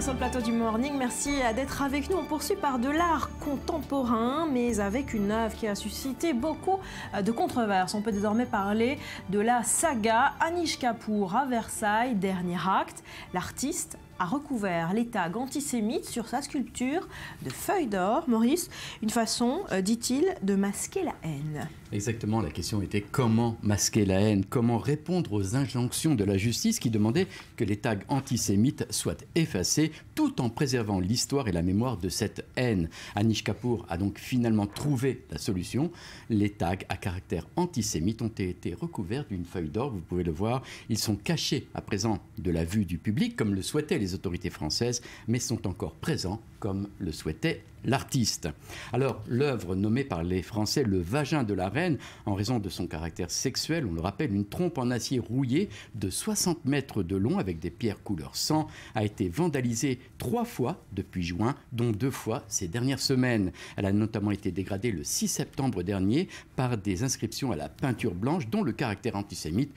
Sur le plateau du Morning, merci d'être avec nous. On poursuit par de l'art contemporain, mais avec une œuvre qui a suscité beaucoup de controverses. On peut désormais parler de la saga Anish Kapoor à Versailles, dernier acte. L'artiste a recouvert les tags antisémites sur sa sculpture de feuilles d'or. Maurice, une façon, dit-il, de masquer la haine. Exactement, la question était comment masquer la haine, comment répondre aux injonctions de la justice qui demandaient que les tags antisémites soient effacés tout en préservant l'histoire et la mémoire de cette haine. Anish Kapoor a donc finalement trouvé la solution. Les tags à caractère antisémite ont été recouverts d'une feuille d'or, vous pouvez le voir. Ils sont cachés à présent de la vue du public comme le souhaitaient les autorités françaises, mais sont encore présents comme le souhaitait l'artiste. Alors, l'œuvre nommée par les Français le vagin de la reine, en raison de son caractère sexuel, on le rappelle, une trompe en acier rouillé de 60 mètres de long avec des pierres couleur sang, a été vandalisée 3 fois depuis juin, dont 2 fois ces dernières semaines. Elle a notamment été dégradée le 6 septembre dernier par des inscriptions à la peinture blanche dont le caractère antisémite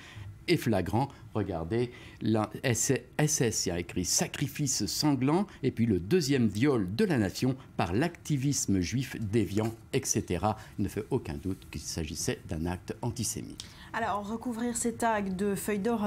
est flagrant. Regardez, la SS a écrit « Sacrifice sanglant » et puis le 2e viol de la nation par l'activisme juif déviant, etc. Il ne fait aucun doute qu'il s'agissait d'un acte antisémite. Alors, recouvrir ces tags de feuilles d'or,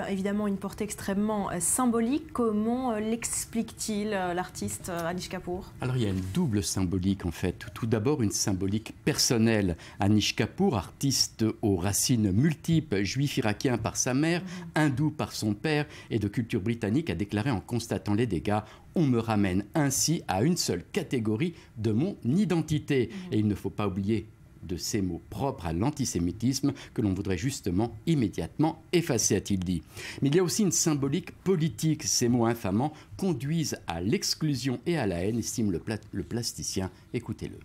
évidemment une portée extrêmement symbolique. Comment l'explique-t-il l'artiste Anish Kapoor? Alors, il y a une double symbolique en fait. Tout d'abord, une symbolique personnelle. Anish Kapoor, artiste aux racines multiples, juif irakien par sa mère, hindou par son père et de culture britannique, a déclaré en constatant les dégâts: on me ramène ainsi à une seule catégorie de mon identité. Et il ne faut pas oublier de ces mots propres à l'antisémitisme que l'on voudrait justement immédiatement effacer, a-t-il dit. Mais il y a aussi une symbolique politique. Ces mots infamants conduisent à l'exclusion et à la haine, estime le plasticien. Écoutez-le.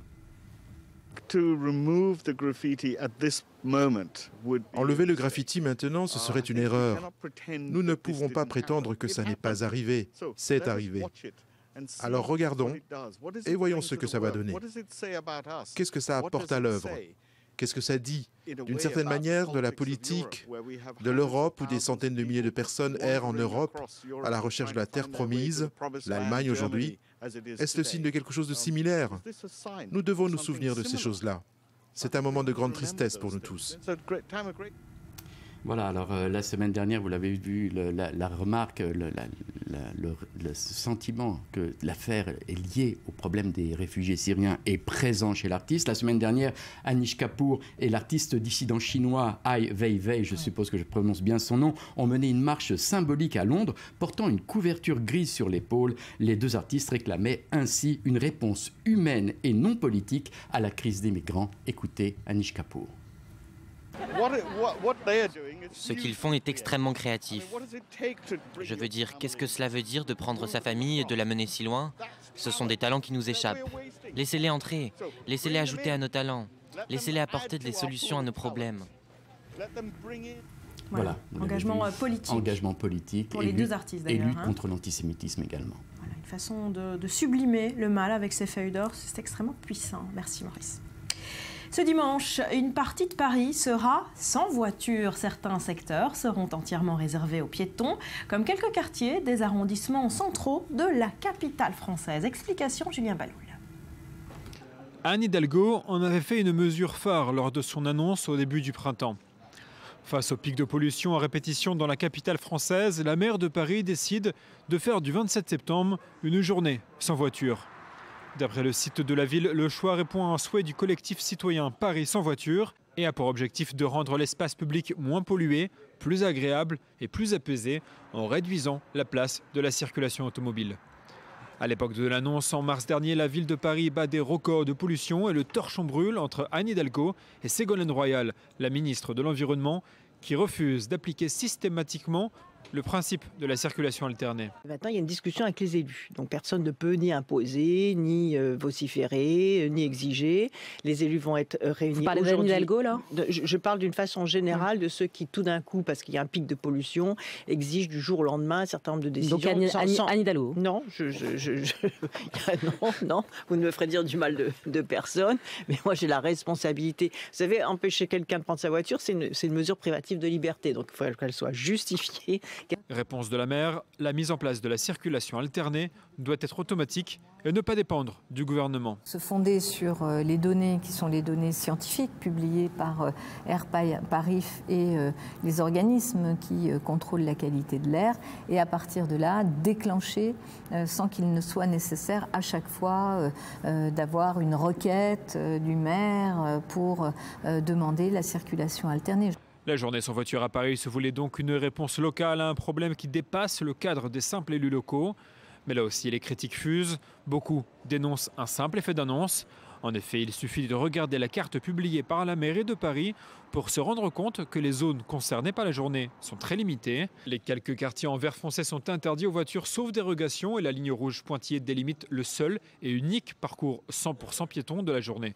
Enlever le graffiti maintenant, ce serait une erreur. Nous ne pouvons pas prétendre que ça n'est pas arrivé. C'est arrivé. Alors regardons et voyons ce que ça va donner. Qu'est-ce que ça apporte à l'œuvre? Qu'est-ce que ça dit, d'une certaine manière, de la politique de l'Europe, où des centaines de milliers de personnes errent en Europe à la recherche de la terre promise, l'Allemagne aujourd'hui? Est-ce le signe de quelque chose de similaire? Nous devons nous souvenir de ces choses-là. C'est un moment de grande tristesse pour nous tous. Voilà, alors la semaine dernière, vous l'avez vu, la remarque, le sentiment que l'affaire est liée au problème des réfugiés syriens est présent chez l'artiste. La semaine dernière, Anish Kapoor et l'artiste dissident chinois Ai Weiwei, je suppose que je prononce bien son nom, ont mené une marche symbolique à Londres, portant une couverture grise sur l'épaule. Les deux artistes réclamaient ainsi une réponse humaine et non politique à la crise des migrants. Écoutez Anish Kapoor. Ce qu'ils font est extrêmement créatif. Je veux dire, qu'est-ce que cela veut dire de prendre sa famille et de la mener si loin? Ce sont des talents qui nous échappent. Laissez-les entrer, laissez-les ajouter à nos talents, laissez-les apporter des solutions à nos problèmes. Voilà, engagement politique. Engagement politique. Pour les deux artistes d'ailleurs. Et lutte contre l'antisémitisme également. Voilà, une façon de sublimer le mal avec ces feuilles d'or, c'est extrêmement puissant. Merci Maurice. Ce dimanche, une partie de Paris sera sans voiture. Certains secteurs seront entièrement réservés aux piétons, comme quelques quartiers des arrondissements centraux de la capitale française. Explication, Julien Baloul. Anne Hidalgo en avait fait une mesure phare lors de son annonce au début du printemps. Face au pic de pollution à répétition dans la capitale française, la maire de Paris décide de faire du 27 septembre une journée sans voiture. D'après le site de la ville, le choix répond à un souhait du collectif citoyen Paris sans voiture et a pour objectif de rendre l'espace public moins pollué, plus agréable et plus apaisé en réduisant la place de la circulation automobile. À l'époque de l'annonce, en mars dernier, la ville de Paris bat des records de pollution et le torchon brûle entre Anne Hidalgo et Ségolène Royal, la ministre de l'Environnement, qui refuse d'appliquer systématiquement le principe de la circulation alternée. Maintenant, il y a une discussion avec les élus. Donc personne ne peut ni imposer, ni vociférer, ni exiger. Les élus vont être réunis. Vous parlez d'Anne Hidalgo, là? Je parle d'une façon générale de ceux qui, tout d'un coup, parce qu'il y a un pic de pollution, exigent du jour au lendemain un certain nombre de décisions. Donc Anne Hidalgo? Non, non, vous ne me ferez dire du mal de personne, mais moi j'ai la responsabilité. Vous savez, empêcher quelqu'un de prendre sa voiture, c'est une mesure privative de liberté. Donc il faut qu'elle soit justifiée Réponse de la maire, la mise en place de la circulation alternée doit être automatique et ne pas dépendre du gouvernement. Se fonder sur les données qui sont les données scientifiques publiées par Air Paris et les organismes qui contrôlent la qualité de l'air, et à partir de là déclencher sans qu'il ne soit nécessaire à chaque fois d'avoir une requête du maire pour demander la circulation alternée. La journée sans voiture à Paris se voulait donc une réponse locale à un problème qui dépasse le cadre des simples élus locaux. Mais là aussi, les critiques fusent. Beaucoup dénoncent un simple effet d'annonce. En effet, il suffit de regarder la carte publiée par la mairie de Paris pour se rendre compte que les zones concernées par la journée sont très limitées. Les quelques quartiers en vert foncé sont interdits aux voitures sauf dérogation et la ligne rouge pointillée délimite le seul et unique parcours 100% piéton de la journée.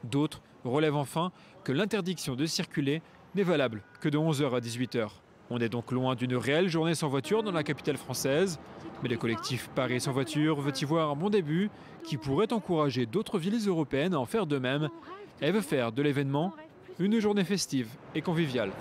D'autres relèvent enfin que l'interdiction de circuler n'est valable que de 11h à 18h. On est donc loin d'une réelle journée sans voiture dans la capitale française. Mais le collectif Paris sans voiture veut y voir un bon début qui pourrait encourager d'autres villes européennes à en faire de même et veut faire de l'événement une journée festive et conviviale.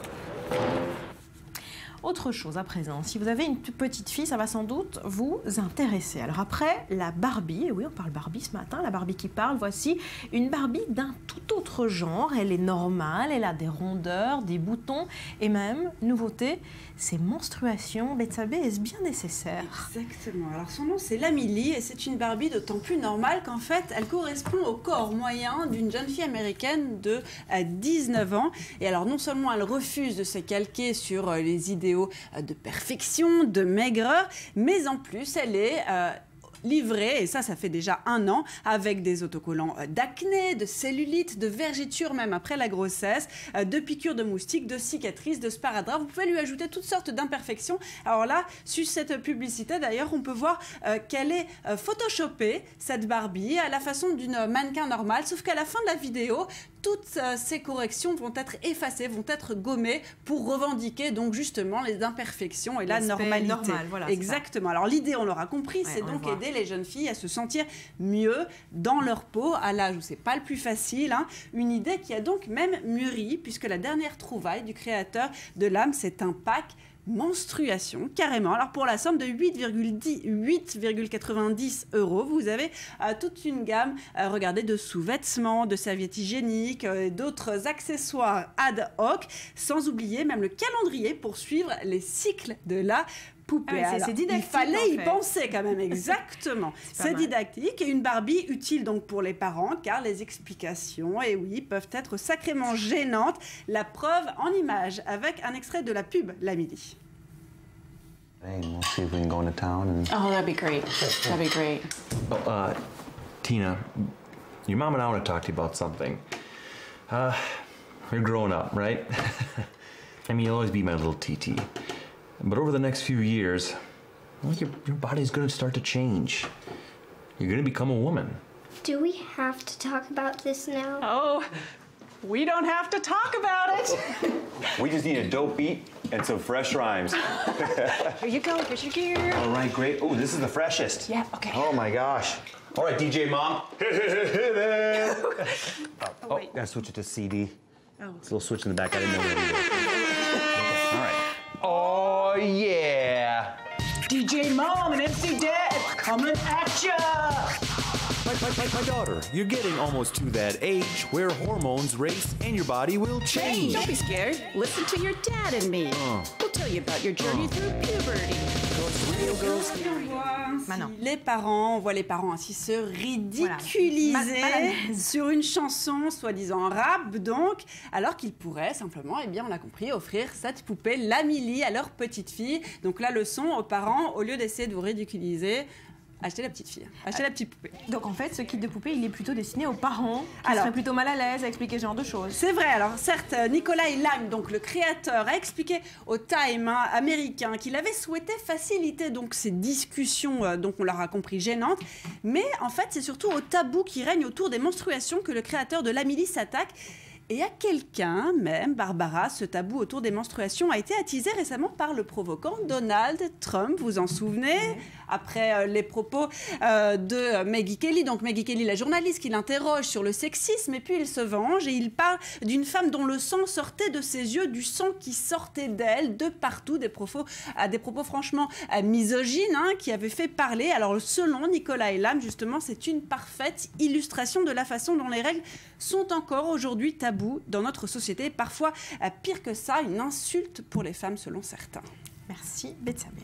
Autre chose à présent, si vous avez une petite fille, ça va sans doute vous intéresser. Alors après, la Barbie, et oui on parle Barbie ce matin, la Barbie qui parle, voici une Barbie d'un tout autre genre. Elle est normale, elle a des rondeurs, des boutons et même, nouveauté, ses menstruations. Betsabé, est-ce bien nécessaire? Exactement, alors son nom c'est Lamily et c'est une Barbie d'autant plus normale qu'en fait elle correspond au corps moyen d'une jeune fille américaine de 19 ans. Et alors non seulement elle refuse de se calquer sur les idéaux de perfection, de maigreur, mais en plus elle est livrée, et ça fait déjà 1 an, avec des autocollants d'acné, de cellulite, de vergetures même après la grossesse, de piqûres de moustiques, de cicatrices, de sparadrap. Vous pouvez lui ajouter toutes sortes d'imperfections. Alors là, sur cette publicité d'ailleurs, on peut voir qu'elle est photoshopée, cette Barbie, à la façon d'une mannequin normale, sauf qu'à la fin de la vidéo, toutes ces corrections vont être effacées, vont être gommées pour revendiquer donc justement les imperfections et la normalité. Normal, voilà, exactement. Alors l'idée, on l'aura compris, c'est donc aider les jeunes filles à se sentir mieux dans leur peau à l'âge où c'est pas le plus facile. Une idée qui a donc même mûri puisque la dernière trouvaille du créateur de l'âme, c'est un pack menstruation, carrément. Alors pour la somme de 8,90 €, vous avez toute une gamme, regardez, de sous-vêtements, de serviettes hygiéniques, d'autres accessoires ad hoc, sans oublier même le calendrier pour suivre les cycles de la poupée. C'est didactique. Il fallait y penser quand même, exactement. C'est didactique et une Barbie utile donc pour les parents car les explications, et oui, peuvent être sacrément gênantes. La preuve en image avec un extrait de la pub Lamily. We'll see if we can go into town and... Oh, that'd be great. That'd be great. Oh, Tina, your mom and I want to talk to you about something. You're grown up, right? I mean, you'll always be my little TT. But over the next few years, well, your body's going to start to change. You're going to become a woman. Do we have to talk about this now? Oh, we don't have to talk about it. We just need a dope beat and some fresh rhymes. Here you go, here's your gear. All right, great. Oh, this is the freshest. Yeah, okay. Oh my gosh. All right, DJ Mom. Oh, gotta switch it to CD. Oh. It's a little switch in the back. I didn't know where we were. Okay, all right. Oh, yeah. DJ Mom and MC Dad coming at ya. My daughter, you're getting almost to that age where hormones race and your body will change. Hey, don't be scared. Listen to your dad and me. We'll tell you about your journey through puberty. Les parents, on voit les parents ainsi se ridiculiser sur une chanson soi-disant rap, donc, alors qu'ils pourraient simplement, eh bien, on l'a compris, offrir cette poupée Lamily à leur petite fille. Donc la leçon aux parents, au lieu d'essayer de vous ridiculiser, achetez la petite fille, achetez la petite poupée. Donc en fait, ce kit de poupée, il est plutôt destiné aux parents qui seraient plutôt mal à l'aise à expliquer ce genre de choses. C'est vrai, alors certes, Nikolai Lime, donc le créateur, a expliqué au Time américain qu'il avait souhaité faciliter donc ces discussions, donc on l'aura compris, gênantes, mais en fait c'est surtout au tabou qui règne autour des menstruations que le créateur de Lamily s'attaque. Et à quelqu'un, même, Barbara, ce tabou autour des menstruations a été attisé récemment par le provoquant Donald Trump, vous en souvenez ? après les propos de Maggie Kelly. Donc Maggie Kelly, la journaliste qui l'interroge sur le sexisme, et puis il se venge et il parle d'une femme dont le sang sortait de ses yeux, du sang qui sortait d'elle de partout, des propos franchement misogynes qui avaient fait parler. Alors selon Nicolas Elam, justement, c'est une parfaite illustration de la façon dont les règles sont encore aujourd'hui tabous dans notre société. Parfois, pire que ça, une insulte pour les femmes selon certains. Merci Betsabé.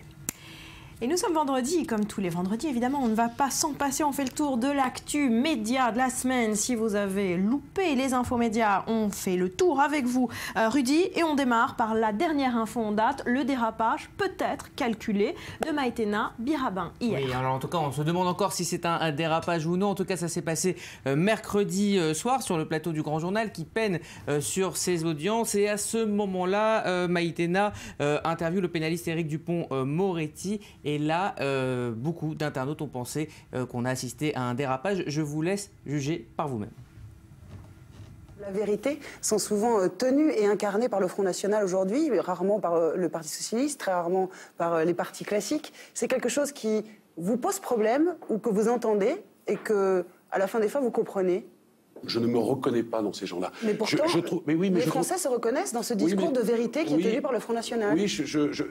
Et nous sommes vendredi, comme tous les vendredis, évidemment, on ne va pas s'en passer. On fait le tour de l'actu média de la semaine. Si vous avez loupé les infos médias, on fait le tour avec vous, Rudy. Et on démarre par la dernière info en date, le dérapage peut-être calculé de Maïtena Birabin hier. Oui, alors en tout cas, on se demande encore si c'est un dérapage ou non. En tout cas, ça s'est passé mercredi soir sur le plateau du Grand Journal qui peine sur ses audiences. Et à ce moment-là, Maïtena interviewe le pénaliste Éric Dupond-Moretti. Et là, beaucoup d'internautes ont pensé qu'on a assisté à un dérapage. Je vous laisse juger par vous-même. La vérité sont souvent tenues et incarnées par le Front National aujourd'hui, rarement par le Parti Socialiste, très rarement par les partis classiques. C'est quelque chose qui vous pose problème ou que vous entendez et que, à la fin des fins, vous comprenez. Je ne me reconnais pas dans ces gens-là. Mais pourtant, les Français se reconnaissent dans ce discours de vérité qui est tenu par le Front National. Oui,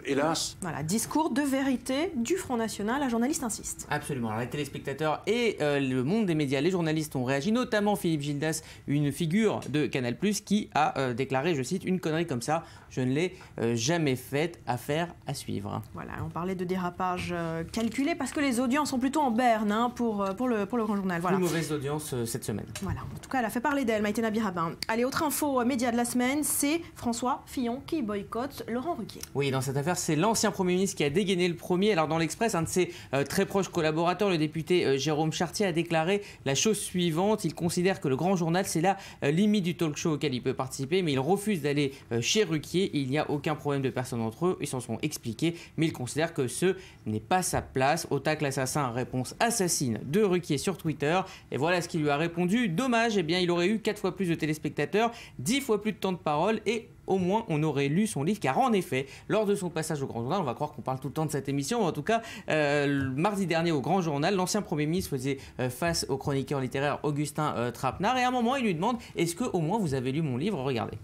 hélas. Voilà, discours de vérité du Front National, la journaliste insiste. Absolument. Alors, les téléspectateurs et le monde des médias, les journalistes ont réagi, notamment Philippe Gildas, une figure de Canal+, qui a déclaré, je cite, une connerie comme ça, je ne l'ai jamais faite, affaire à suivre. Voilà, on parlait de dérapage calculé parce que les audiences sont plutôt en berne pour le Grand Journal. Voilà. Plus mauvaise audience cette semaine. Voilà. En tout cas, elle a fait parler d'elle, Maïtena Birabin. Allez, autre info média de la semaine, c'est François Fillon qui boycotte Laurent Ruquier. Oui, dans cette affaire, c'est l'ancien Premier ministre qui a dégainé le premier. Alors, dans l'Express, un de ses très proches collaborateurs, le député Jérôme Chartier, a déclaré la chose suivante. Il considère que le Grand Journal, c'est la limite du talk show auquel il peut participer, mais il refuse d'aller chez Ruquier. Il n'y a aucun problème de personne entre eux. Ils s'en sont expliqués, mais il considère que ce n'est pas sa place. Au tacle l'assassin, réponse assassine de Ruquier sur Twitter. Et voilà ce qu'il lui a répondu. Dommage, eh bien, il aurait eu 4 fois plus de téléspectateurs, 10 fois plus de temps de parole et au moins on aurait lu son livre, car en effet, lors de son passage au Grand Journal, on va croire qu'on parle tout le temps de cette émission, mais en tout cas, mardi dernier au Grand Journal, l'ancien Premier ministre faisait face au chroniqueur littéraire Augustin Trapenard, et à un moment, il lui demande « Est-ce que au moins vous avez lu mon livre ? Regardez ».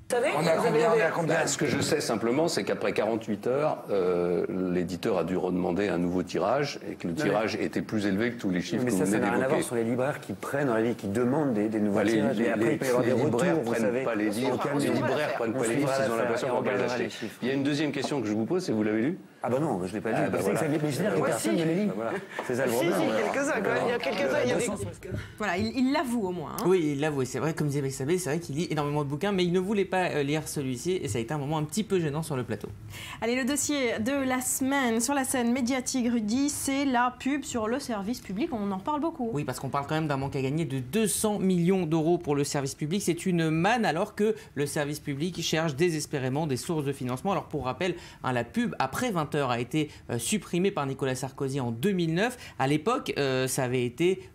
On a combien ? Ce que je sais simplement, c'est qu'après 48 heures, l'éditeur a dû redemander un nouveau tirage et que le tirage était plus élevé que tous les chiffres que vous venez d'évoquer. Mais ça n'a rien à voir sur les libraires qui prennent, dans la vie, qui demandent des nouveaux tirages. Et après, il peut y avoir des libraires retours, prennent pas les livres. Les libraires prennent pas les livres s'ils ont l'impression qu'on va pas les acheter. Il y a une deuxième question que je vous pose, c'est vous l'avez lu ? Ah bah non, je ne l'ai pas lu. Vous savez que ça vient que personne ne les lit. C'est ça le problème. Quelques-uns quand même. Il y a quelques-uns. Voilà, il l'avoue au moins. Oui, il l'avoue. C'est vrai, comme disait Bexabé, c'est vrai qu'il lit énormément de bouquins, mais il ne voulait pas lire celui-ci et ça a été un moment un petit peu gênant sur le plateau. Allez, le dossier de la semaine sur la scène médiatique, Rudy, c'est la pub sur le service public. On en parle beaucoup. Oui, parce qu'on parle quand même d'un manque à gagner de 200 millions d'euros pour le service public. C'est une manne alors que le service public cherche désespérément des sources de financement. Alors pour rappel, la pub après 20h a été supprimée par Nicolas Sarkozy en 2009. À l'époque, ça avait été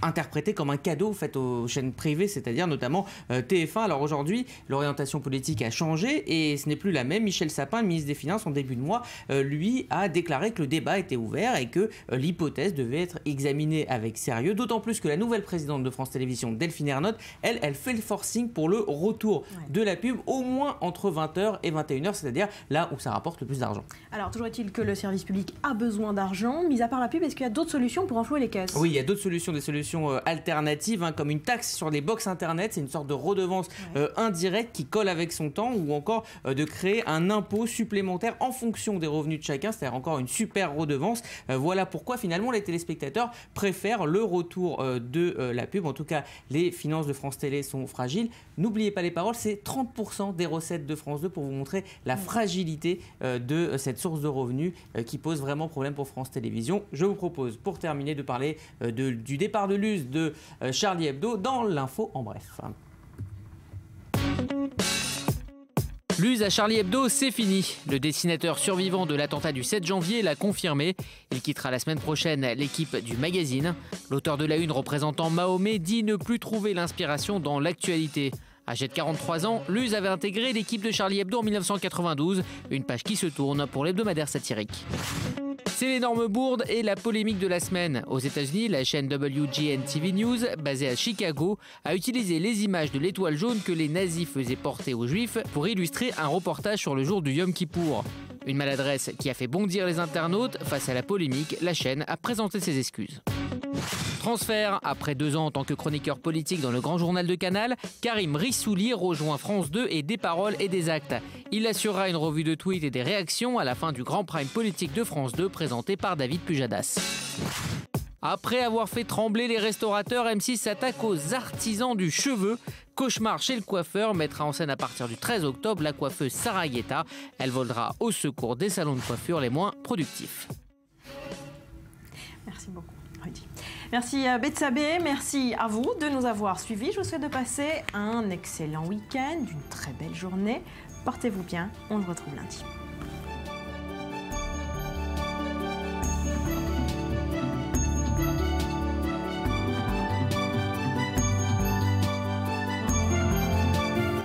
interprété comme un cadeau fait aux chaînes privées, c'est-à-dire notamment TF1. Alors aujourd'hui, l'orientation politique a changé et ce n'est plus la même. Michel Sapin, le ministre des Finances, en début de mois, lui a déclaré que le débat était ouvert et que l'hypothèse devait être examinée avec sérieux, d'autant plus que la nouvelle présidente de France Télévisions, Delphine Ernotte, elle fait le forcing pour le retour de la pub au moins entre 20h et 21h, c'est-à-dire là où ça rapporte le plus d'argent. Alors toujours est-il que le service public a besoin d'argent. Mis à part la pub, est-ce qu'il y a d'autres solutions pour enflouer les caisses ? Oui, il y a d'autres solutions, des solutions alternatives, comme une taxe sur les box internet, c'est une sorte de redevance indirecte qui colle avec son temps, ou encore de créer un impôt supplémentaire en fonction des revenus de chacun, c'est-à-dire encore une super redevance. Voilà pourquoi finalement les téléspectateurs préfèrent le retour de la pub. En tout cas, les finances de France Télé sont fragiles. N'oubliez pas les paroles, c'est 30% des recettes de France 2 pour vous montrer la fragilité de cette source de revenus qui pose vraiment problème pour France Télévisions. Je vous propose, pour terminer, de parler du départ de Luz de Charlie Hebdo dans l'info en bref. Luz à Charlie Hebdo, c'est fini. Le dessinateur survivant de l'attentat du 7 janvier l'a confirmé. Il quittera la semaine prochaine l'équipe du magazine. L'auteur de la une représentant Mahomet dit ne plus trouver l'inspiration dans l'actualité. Âgé de 43 ans, Luz avait intégré l'équipe de Charlie Hebdo en 1992, une page qui se tourne pour l'hebdomadaire satirique. C'est l'énorme bourde et la polémique de la semaine. Aux États-Unis, la chaîne WGN-TV News, basée à Chicago, a utilisé les images de l'étoile jaune que les nazis faisaient porter aux juifs pour illustrer un reportage sur le jour du Yom Kippour. Une maladresse qui a fait bondir les internautes. Face à la polémique, la chaîne a présenté ses excuses. Transfert. Après 2 ans en tant que chroniqueur politique dans le Grand Journal de Canal, Karim Rissouli rejoint France 2 et des paroles et des actes. Il assurera une revue de tweets et des réactions à la fin du Grand Prime politique de France 2 présenté par David Pujadas. Après avoir fait trembler les restaurateurs, M6 s'attaque aux artisans du cheveu. Cauchemar chez le coiffeur mettra en scène à partir du 13 octobre la coiffeuse Sarah Guetta. Elle volera au secours des salons de coiffure les moins productifs. Merci beaucoup, Rudy. Merci Betsabé, merci à vous de nous avoir suivis. Je vous souhaite de passer un excellent week-end, une très belle journée. Portez-vous bien, on se retrouve lundi.